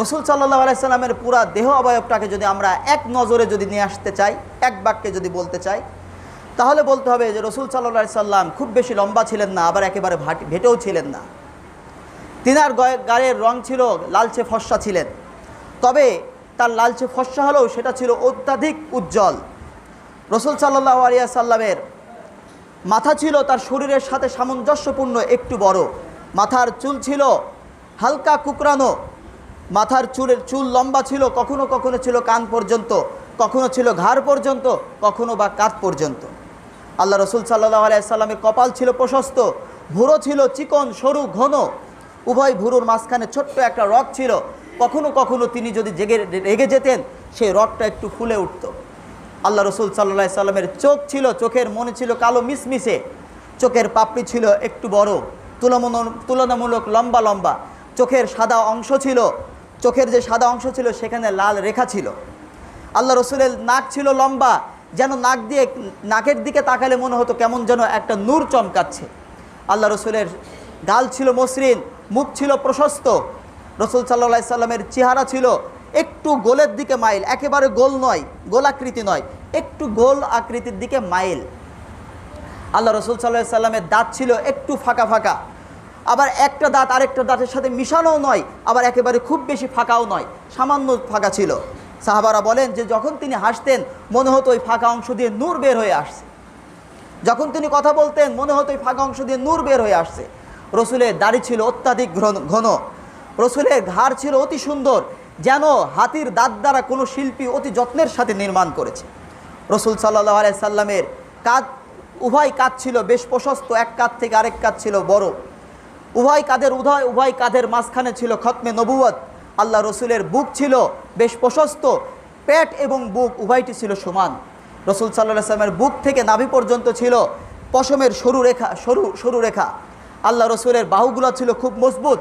রসুল সাল্লাল্লাহু আলাইহি সাল্লামের পুরা দেহ অবয়বটাকে যদি আমরা এক নজরে যদি নিয়ে আসতে চাই, এক বাক্যে যদি বলতে চাই, তাহলে বলতে হবে যে রসুল সাল্লাল্লাহু আলাইহি সাল্লাম খুব বেশি লম্বা ছিলেন না, আবার একেবারে ভেটেও ছিলেন না। তিনার গায়ের রং ছিল লালচে ফর্সা ছিলেন, তবে তার লালচে ফর্সা হলেও সেটা ছিল অত্যাধিক উজ্জ্বল। রসুল সাল্লাল্লাহু আলাইহি সাল্লামের মাথা ছিল তার শরীরের সাথে সামঞ্জস্যপূর্ণ একটু বড়, মাথার চুল ছিল হালকা কুকরানো, মাথার চুল লম্বা ছিল, কখনো কখনো ছিল কান পর্যন্ত, কখনো ছিল ঘাড় পর্যন্ত, কখনো বা কাঁধ পর্যন্ত। আল্লাহ রসুল সাল্লাল্লাহু আলাইহি সাল্লামের কপাল ছিল প্রশস্ত, ভুরু ছিল চিকন সরু ঘন, উভয় ভুরুর মাঝখানে ছোট্ট একটা রগ ছিল, কখনো কখনো তিনি যদি রেগে যেতেন সেই রগটা একটু ফুলে উঠত। আল্লাহ রসুল সাল্লাল্লাহু আলাইহি সাল্লামের চোখ ছিল, চোখের মনে ছিল কালো মিসমিসে, চোখের পাপড়ি ছিল একটু বড়, তুলনামূলক লম্বা লম্বা, চোখের সাদা অংশ ছিল, চোখের যে সাদা অংশ ছিল সেখানে লাল রেখা ছিল। আল্লাহ রসুলের নাক ছিল লম্বা, যেন নাকের দিকে তাকালে মনে হতো কেমন যেন একটা নূর চমকাচ্ছে। আল্লাহ রসুলের গাল ছিল মসৃণ, মুখ ছিল প্রশস্ত। রসুল সাল্লাল্লাহু আলাইহি সাল্লামের চেহারা ছিল একটু গোলের দিকে মাইল, একেবারে গোল নয়, গোলাকৃতি নয়, একটু গোল আকৃতির দিকে মাইল। আল্লাহ রসুল সাল্লাল্লাহু আলাইহি সাল্লামের দাঁত ছিল একটু ফাঁকা ফাঁকা, আবার একটা দাঁত আরেকটা দাঁতের সাথে মিশানোও নয়, আবার একেবারে খুব বেশি ফাঁকাও নয়, সামান্য ফাঁকা ছিল। সাহাবারা বলেন যে যখন তিনি হাসতেন মনে হতো ওই ফাঁকা অংশ দিয়ে নূর বের হয়ে আসছে, যখন তিনি কথা বলতেন মনে হতো ওই ফাঁকা অংশ দিয়ে নূর বের হয়ে আসছে। রসুলের দাড়ি ছিল অত্যাধিক ঘন, রসুলের ঘাড় ছিল অতি সুন্দর, যেন হাতির দাঁত দ্বারা কোনো শিল্পী অতি যত্নের সাথে নির্মাণ করেছে। রসুল সাল্লাল্লাহু আলাইহি সাল্লামের উভয় কাঁধ ছিল বেশ প্রশস্ত, এক কাঁধ থেকে আরেক কাঁধ ছিল বড়, উভয় কাঁধের মাঝখানে ছিল খতমে নবুয়ত। আল্লাহ রসুলের বুক ছিল বেশ প্রশস্ত, পেট এবং বুক উভয়টি ছিল সমান। রসুল সাল্লাল্লাহু আলাইহি সাল্লামের বুক থেকে নাভি পর্যন্ত ছিল পশমের সরু রেখা। আল্লাহ রসুলের বাহুগুলো ছিল খুব মজবুত।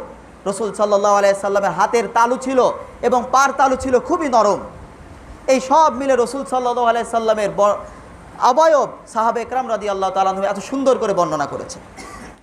রসুল সাল্লাল্লাহু আলাইহি সাল্লামের হাতের তালু ছিল এবং পার তালু ছিল খুবই নরম। এই সব মিলে রসুল সাল্লাল্লাহু আলাইহি সাল্লামের অবয়ব সাহাবে একরাম রাদিয়াল্লাহু তাআলা আনহু এত সুন্দর করে বর্ণনা করেছে।